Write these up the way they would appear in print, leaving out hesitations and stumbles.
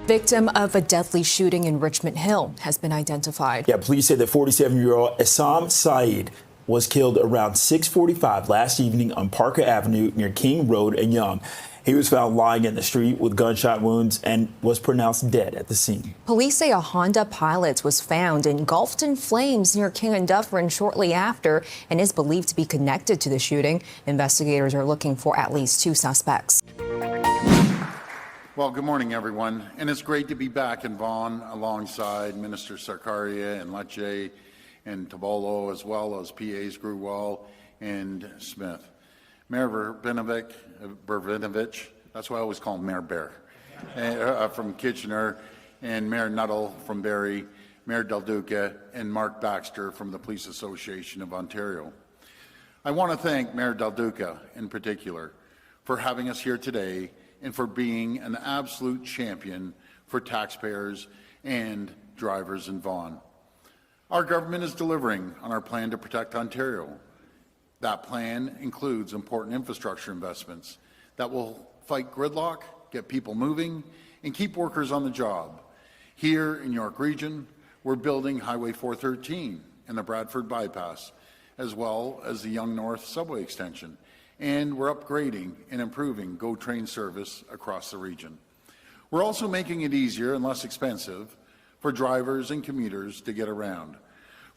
Victim of a deadly shooting in Richmond Hill has been identified. Yeah, police say that 47-year-old Issam Saad was killed around 6:45 last evening on Parker Avenue near King Road and Young. He was found lying in the street with gunshot wounds and was pronounced dead at the scene. Police say a Honda Pilot was found engulfed in flames near King and Dufferin shortly after and is believed to be connected to the shooting. Investigators are looking for at least 2 suspects. Well, good morning, everyone. And it's great to be back in Vaughan alongside Minister Sarkaria and Lecce and Tabolo, as well as PAs Gruwell and Smith. Mayor Verbinovich, that's why I always call him Mayor Bear, from Kitchener, and Mayor Nuttall from Barrie, Mayor Del Duca, and Mark Baxter from the Police Association of Ontario. I want to thank Mayor Del Duca in particular for having us here today and for being an absolute champion for taxpayers and drivers in Vaughan. Our government is delivering on our plan to protect Ontario. That plan includes important infrastructure investments that will fight gridlock, get people moving, and keep workers on the job. Here in York Region, we're building Highway 413 and the Bradford Bypass, as well as the Yonge North subway extension. And we're upgrading and improving GO train service across the region. We're also making it easier and less expensive for drivers and commuters to get around.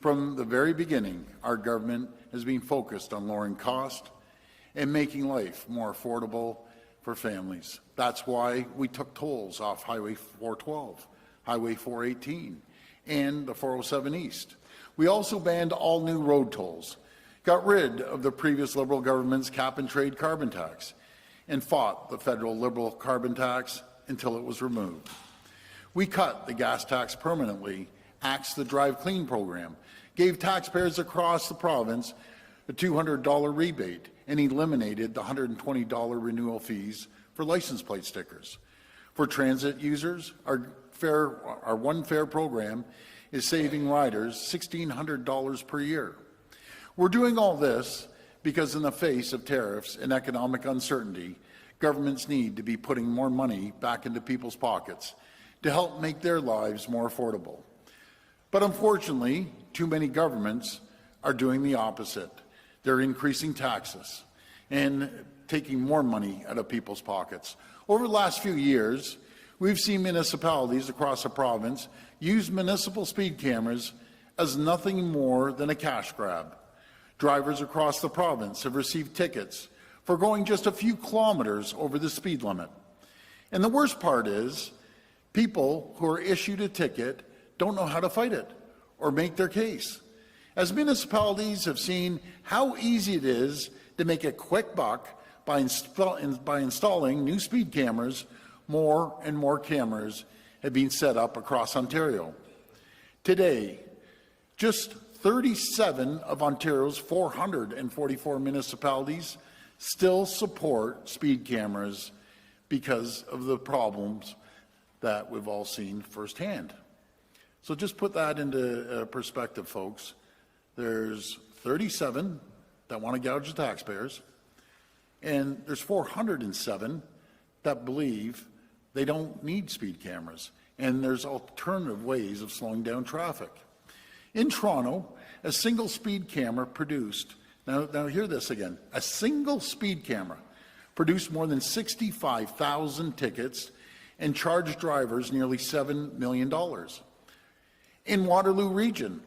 From the very beginning, our government has been focused on lowering cost and making life more affordable for families. That's why we took tolls off Highway 412, Highway 418, and the 407 East. We also banned all new road tolls, got rid of the previous Liberal government's cap-and-trade carbon tax, and fought the federal Liberal carbon tax until it was removed. We cut the gas tax permanently, axed the Drive Clean program, gave taxpayers across the province a $200 rebate, and eliminated the $120 renewal fees for license plate stickers. For transit users, our One Fare program is saving riders $1,600 per year. We're doing all this because in the face of tariffs and economic uncertainty, governments need to be putting more money back into people's pockets to help make their lives more affordable. But unfortunately, too many governments are doing the opposite. They're increasing taxes and taking more money out of people's pockets. Over the last few years, we've seen municipalities across the province use municipal speed cameras as nothing more than a cash grab. Drivers across the province have received tickets for going just a few kilometers over the speed limit. And the worst part is, people who are issued a ticket don't know how to fight it or make their case. As municipalities have seen how easy it is to make a quick buck by installing new speed cameras, more and more cameras have been set up across Ontario. Today, just 37 of Ontario's 444 municipalities still support speed cameras because of the problems that we've all seen firsthand. So just put that into perspective, folks. There's 37 that want to gouge the taxpayers, and there's 407 that believe they don't need speed cameras, and there's alternative ways of slowing down traffic. In Toronto, a single speed camera produced, now hear this again, a single speed camera produced more than 65,000 tickets and charged drivers nearly $7 million. In Waterloo Region,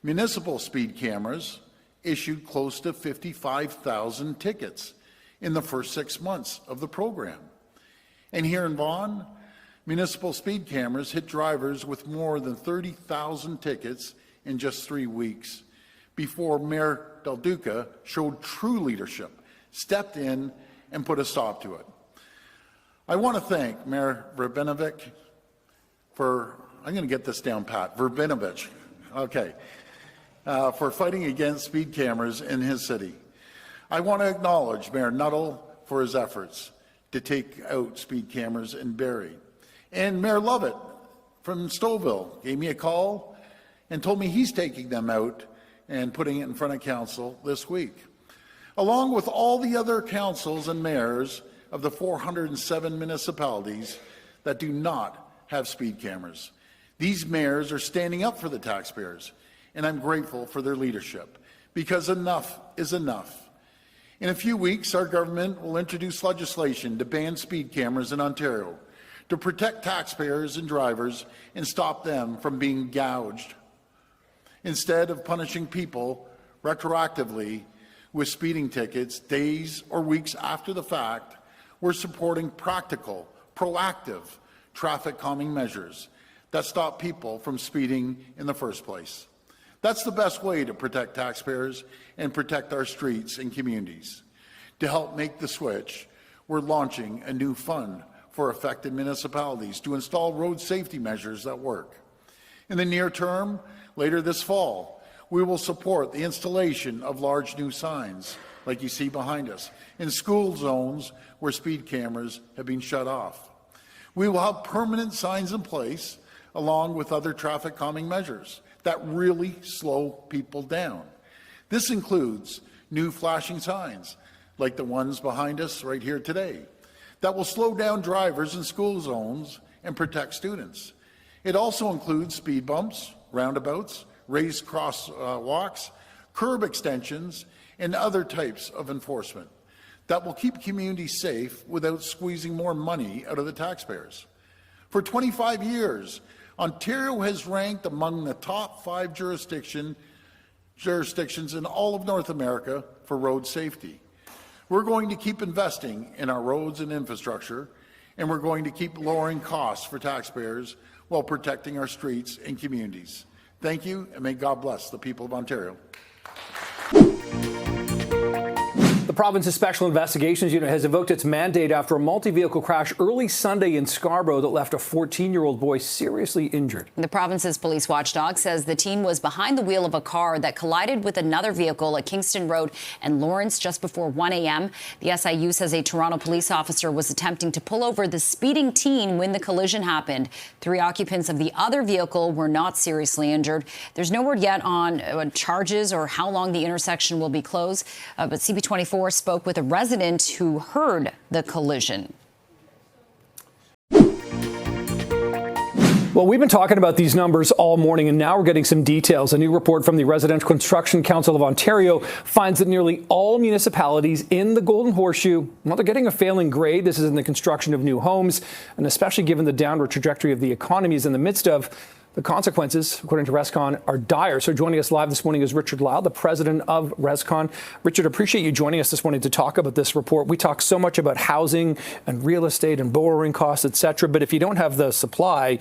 municipal speed cameras issued close to 55,000 tickets in the first 6 months of the program. And here in Vaughan, municipal speed cameras hit drivers with more than 30,000 tickets in just 3 weeks before Mayor Del Duca showed true leadership, stepped in and put a stop to it. I want to thank Mayor Verbinovich for, I'm going to get this down pat, Verbinovich, okay, for fighting against speed cameras in his city. I want to acknowledge Mayor Nuttall for his efforts to take out speed cameras in Barrie. And Mayor Lovett from Stouffville gave me a call and told me he's taking them out and putting it in front of council this week. Along with all the other councils and mayors of the 407 municipalities that do not have speed cameras. These mayors are standing up for the taxpayers, and I'm grateful for their leadership, because enough is enough. In a few weeks, our government will introduce legislation to ban speed cameras in Ontario, to protect taxpayers and drivers and stop them from being gouged. Instead of punishing people retroactively with speeding tickets days or weeks after the fact, we're supporting practical, proactive traffic calming measures that stop people from speeding in the first place. That's the best way to protect taxpayers and protect our streets and communities. To help make the switch, we're launching a new fund for affected municipalities to install road safety measures that work. In the near term, later this fall, we will support the installation of large new signs, like you see behind us, in school zones where speed cameras have been shut off. We will have permanent signs in place, along with other traffic calming measures that really slow people down. This includes new flashing signs, like the ones behind us right here today, that will slow down drivers in school zones and protect students. It also includes speed bumps, roundabouts, raised crosswalks, curb extensions, and other types of enforcement that will keep communities safe without squeezing more money out of the taxpayers. For 25 years, Ontario has ranked among the top 5 jurisdictions in all of North America for road safety. We're going to keep investing in our roads and infrastructure, and we're going to keep lowering costs for taxpayers while protecting our streets and communities. Thank you, and may God bless the people of Ontario. The province's Special Investigations Unit has invoked its mandate after a multi-vehicle crash early Sunday in Scarborough that left a 14-year-old boy seriously injured. The province's police watchdog says the teen was behind the wheel of a car that collided with another vehicle at Kingston Road and Lawrence just before 1 a.m. The SIU says a Toronto police officer was attempting to pull over the speeding teen when the collision happened. 3 occupants of the other vehicle were not seriously injured. There's no word yet on charges or how long the intersection will be closed, but CP24 spoke with a resident who heard the collision. Well, we've been talking about these numbers all morning, and now we're getting some details. A new report from the Residential Construction Council of Ontario finds that nearly all municipalities in the Golden Horseshoe, well, they're getting a failing grade. This is in the construction of new homes, and especially given the downward trajectory of the economy is in the midst of. The consequences, according to ResCon, are dire. So joining us live this morning is Richard Lau, the president of ResCon. Richard, appreciate you joining us this morning to talk about this report. We talk so much about housing and real estate and borrowing costs, et cetera. But if you don't have the supply,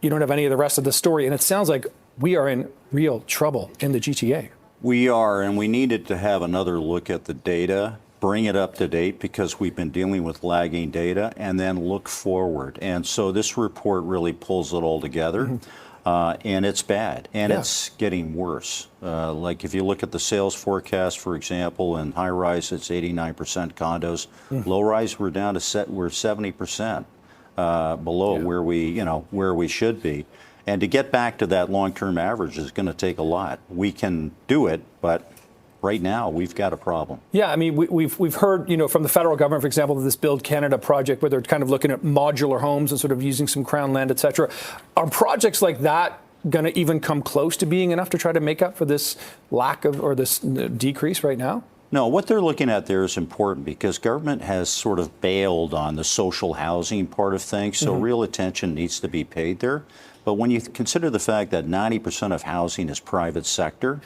you don't have any of the rest of the story. And it sounds like we are in real trouble in the GTA. We are, and we needed to have another look at the data, bring it up to date because we've been dealing with lagging data, and then look forward. And so this report really pulls it all together. Mm-hmm. And it's bad, and it's getting worse. Like if you look at the sales forecast, for example, in high rise, it's 89% condos. Low rise, we're down to we're 70% below where we should be. And to get back to that long-term average is going to take a lot. We can do it, but right now, we've got a problem. Yeah, I mean, we've heard, from the federal government, for example, this Build Canada project where they're kind of looking at modular homes and sort of using some crown land, et cetera. Are projects like that going to even come close to being enough to try to make up for this lack of, or this decrease right now? No, what they're looking at there is important because government has sort of bailed on the social housing part of things, so real attention needs to be paid there. But when you consider the fact that 90% of housing is private sector,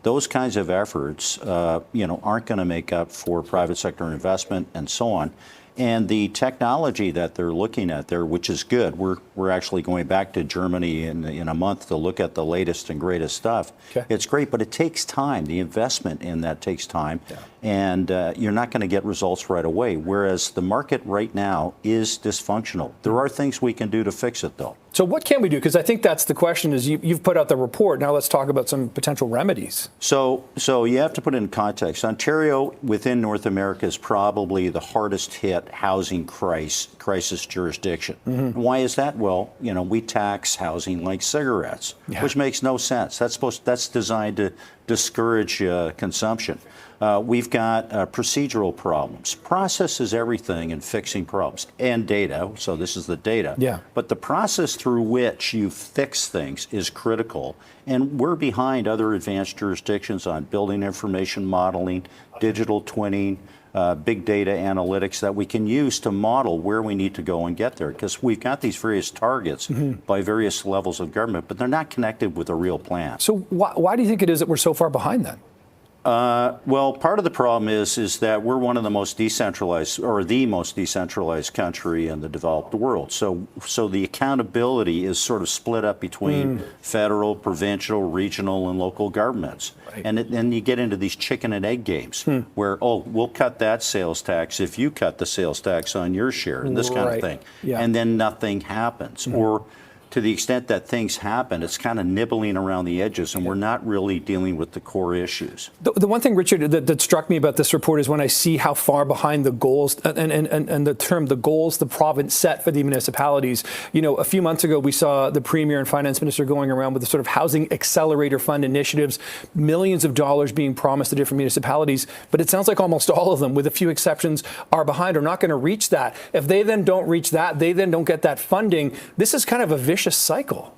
those kinds of efforts, aren't going to make up for private sector investment and so on. And the technology that they're looking at there, which is good, we're actually going back to Germany in a month to look at the latest and greatest stuff. Okay. It's great, but it takes time. The investment in that takes time, and you're not going to get results right away. Whereas the market right now is dysfunctional. There are things we can do to fix it, though. So what can we do? Because I think that's the question. Is you've put out the report. Now let's talk about some potential remedies. So you have to put it in context. Ontario, within North America, is probably the hardest hit housing crisis jurisdiction. Why is that? Well, we tax housing like cigarettes, which makes no sense. That's designed to discourage consumption. We've got procedural problems. Process is everything in fixing problems, and data. So this is the data. Yeah. But the process through which you fix things is critical. And we're behind other advanced jurisdictions on building information modeling, digital twinning, big data analytics that we can use to model where we need to go and get there. Because we've got these various targets by various levels of government, but they're not connected with a real plan. So why do you think it is that we're so far behind then? Well, part of the problem is that we're one of the most decentralized, or the most decentralized country in the developed world. So the accountability is sort of split up between federal, provincial, regional, and local governments. Right. And then you get into these chicken and egg games where, oh, we'll cut that sales tax if you cut the sales tax on your share, and this kind of thing. Yeah. And then nothing happens. Or to the extent that things happen, it's kind of nibbling around the edges, and we're not really dealing with the core issues. The one thing, Richard, that struck me about this report is when I see how far behind the goals and the term the goals the province set for the municipalities. You know, a few months ago, we saw the Premier and Finance Minister going around with the sort of Housing Accelerator Fund initiatives, millions of dollars being promised to different municipalities. But it sounds like almost all of them, with a few exceptions, are behind or not going to reach that. If they then don't reach that, they then don't get that funding. This is kind of a vicious cycle.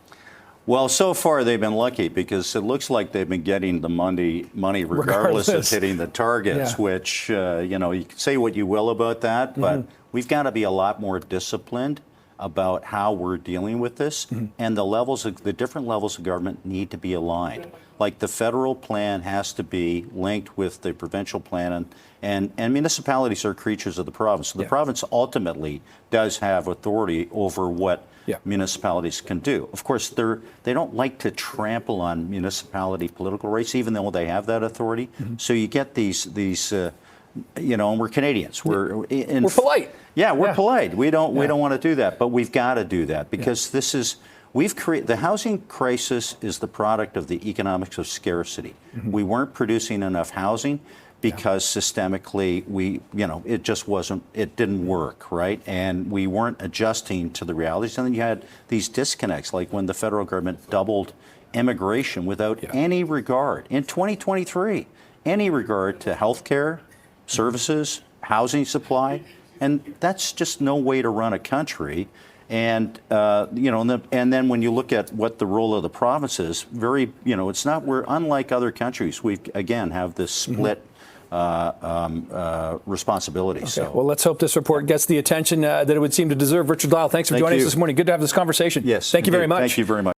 Well, so far they've been lucky because it looks like they've been getting the money regardless of hitting the targets, which, you know, you can say what you will about that, but we've got to be a lot more disciplined about how we're dealing with this, and the different levels of government need to be aligned. Like the federal plan has to be linked with the provincial plan, and municipalities are creatures of the province. So the province ultimately does have authority over what municipalities can do. Of course, they don't like to trample on municipality political rights, even though they have that authority. So you get these you know, and we're Canadians. We're polite. Yeah, we're polite. We don't want to do that, but we've got to do that because this is. We've created the housing crisis is the product of the economics of scarcity. We weren't producing enough housing because systemically it didn't work, right? And we weren't adjusting to the realities. And then you had these disconnects, like when the federal government doubled immigration without any regard in 2023, any regard to healthcare, services, housing supply, and that's just no way to run a country. And you know, and then when you look at what the role of the province is, it's not. We're unlike other countries. We again have this split responsibility. Okay. So, well, let's hope this report gets the attention that it would seem to deserve. Richard Lyle, thanks for joining us this morning. Good to have this conversation. Yes. Thank you very much. Thank you very much.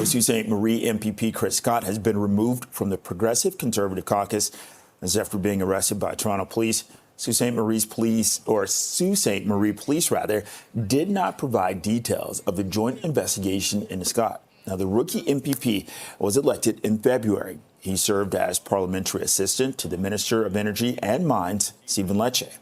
Sault Ste. Marie MPP Chris Scott has been removed from the Progressive Conservative Caucus as after being arrested by Toronto police. Sault Ste. Marie police did not provide details of the joint investigation into Scott. Now, the rookie MPP was elected in February. He served as parliamentary assistant to the Minister of Energy and Mines, Stephen Lecce.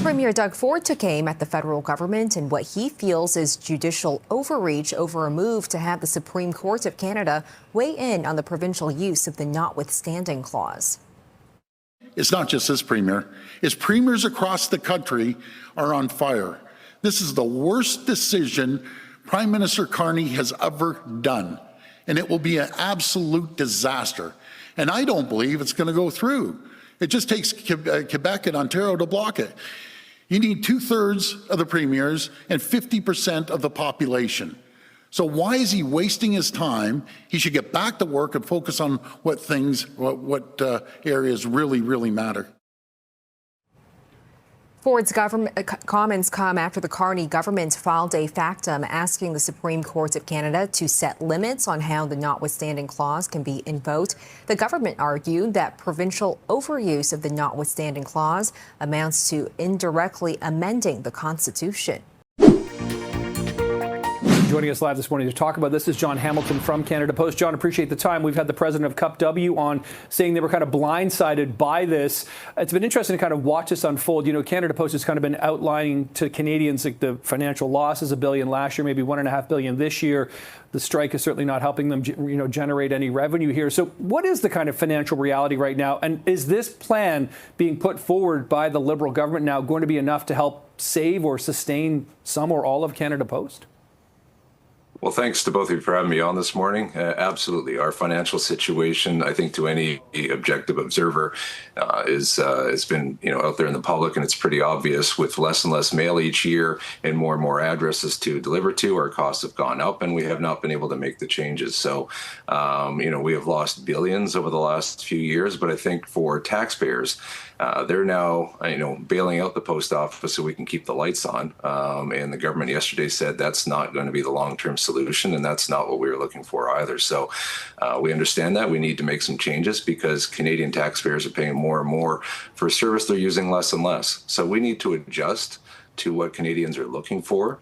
Premier Doug Ford took aim at the federal government and what he feels is judicial overreach over a move to have the Supreme Court of Canada weigh in on the provincial use of the Notwithstanding clause. It's not just this premier. It's premiers across the country are on fire. This is the worst decision Prime Minister Carney has ever done, and it will be an absolute disaster. And I don't believe it's going to go through. It just takes Quebec and Ontario to block it. You need 2/3 of the premiers and 50% of the population. So why is he wasting his time? He should get back to work and focus on what areas really matter. Ford's comments come after the Carney government filed a factum asking the Supreme Court of Canada to set limits on how the Notwithstanding clause can be invoked. The government argued that provincial overuse of the Notwithstanding clause amounts to indirectly amending the Constitution. Joining us live this morning to talk about this is John Hamilton from Canada Post. John, appreciate the time. We've had the president of Cup W on saying they were kind of blindsided by this. It's been interesting to kind of watch this unfold. You know, Canada Post has kind of been outlining to Canadians like the financial losses, $1 billion last year, maybe $1.5 billion this year. The strike is certainly not helping them, generate any revenue here. So what is the kind of financial reality right now? And is this plan being put forward by the Liberal government now going to be enough to help save or sustain some or all of Canada Post? Well, thanks to both of you for having me on this morning. Absolutely. Our financial situation, I think to any objective observer, has been out there in the public, and it's pretty obvious with less and less mail each year and more addresses to deliver to. Our costs have gone up, and we have not been able to make the changes. So, we have lost billions over the last few years, but I think for taxpayers, they're now, bailing out the post office so we can keep the lights on. And the government yesterday said that's not going to be the long-term solution, and that's not what we were looking for either. So we understand that we need to make some changes because Canadian taxpayers are paying more and more for a service they're using less and less. So we need to adjust to what Canadians are looking for.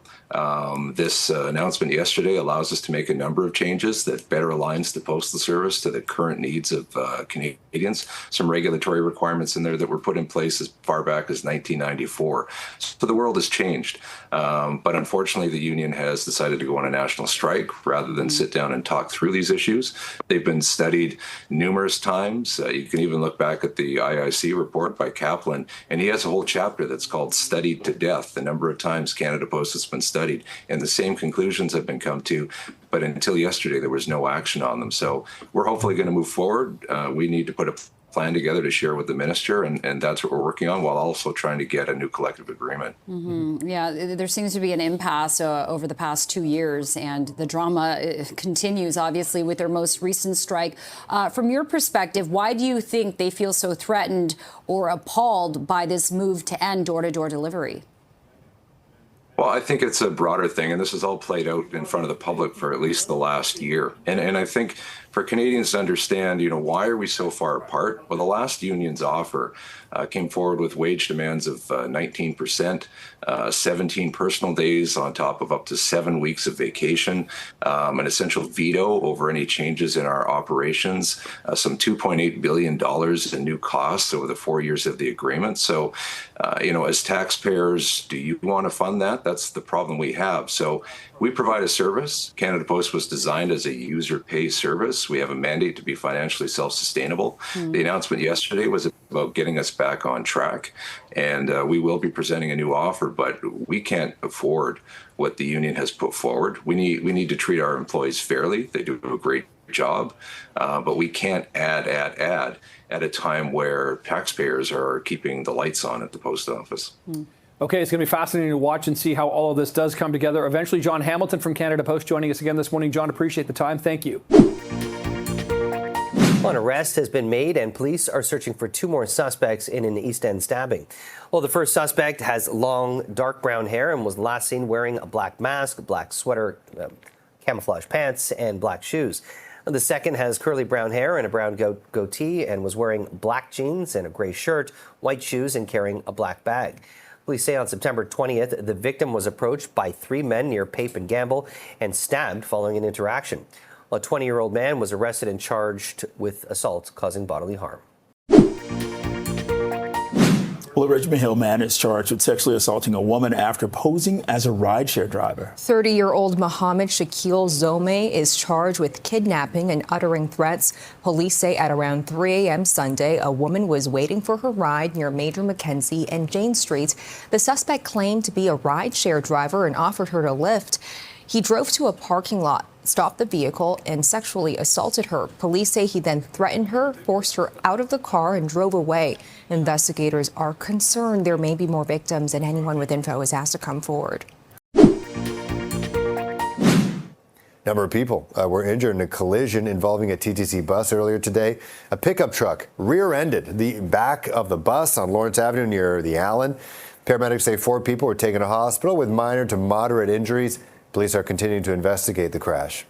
This announcement yesterday allows us to make a number of changes that better aligns the Postal Service to the current needs of Canadians. Some regulatory requirements in there that were put in place as far back as 1994. So the world has changed. But unfortunately, the union has decided to go on a national strike rather than sit down and talk through these issues. They've been studied numerous times. You can even look back at the IIC report by Kaplan, and he has a whole chapter that's called Studied to Death, the number of times Canada Post has been studied, and the same conclusions have been come to, but until yesterday there was no action on them. So we're hopefully going to move forward. We need to put a plan together to share with the minister, and that's what we're working on, while also trying to get a new collective agreement. Mm-hmm. Yeah, there seems to be an impasse over the past 2 years, and the drama continues, obviously, with their most recent strike. From your perspective, why do you think they feel so threatened or appalled by this move to end door-to-door delivery? Well, I think it's a broader thing, and this has all played out in front of the public for at least the last year. And I think for Canadians to understand, why are we so far apart? Well, the last union's offer came forward with wage demands of 19%, 17 personal days on top of up to 7 weeks of vacation, an essential veto over any changes in our operations, some $2.8 billion in new costs over the 4 years of the agreement. So, as taxpayers, do you want to fund that? That's the problem we have. So we provide a service. Canada Post was designed as a user pay service. We have a mandate to be financially self-sustainable. The announcement yesterday was about getting us back on track, and we will be presenting a new offer, but we can't afford what the union has put forward. We need to treat our employees fairly. They do a great job, but we can't add at a time where taxpayers are keeping the lights on at the post office. Okay, it's going to be fascinating to watch and see how all of this does come together. Eventually, John Hamilton from Canada Post joining us again this morning. John, appreciate the time. Thank you. An arrest has been made, and police are searching for 2 more suspects in an East End stabbing. Well, the first suspect has long, dark brown hair and was last seen wearing a black mask, black sweater, camouflage pants, and black shoes. The second has curly brown hair and a brown goatee and was wearing black jeans and a gray shirt, white shoes, and carrying a black bag. Police say on September 20th, the victim was approached by 3 men near Pape and Gamble and stabbed following an interaction. A 20-year-old man was arrested and charged with assault causing bodily harm. Well, a Richmond Hill man is charged with sexually assaulting a woman after posing as a rideshare driver. 30-year-old Mohammed Shakil Zome is charged with kidnapping and uttering threats. Police say at around 3 a.m. Sunday, a woman was waiting for her ride near Major Mackenzie and Jane Street. The suspect claimed to be a rideshare driver and offered her a lift. He drove to a parking lot, stopped the vehicle, and sexually assaulted her. Police say he then threatened her, forced her out of the car, and drove away. Investigators are concerned there may be more victims, and anyone with info is asked to come forward. Number of people were injured in a collision involving a TTC bus earlier today. A pickup truck rear-ended the back of the bus on Lawrence Avenue near the Allen. Paramedics say 4 people were taken to hospital with minor to moderate injuries. Police are continuing to investigate the crash.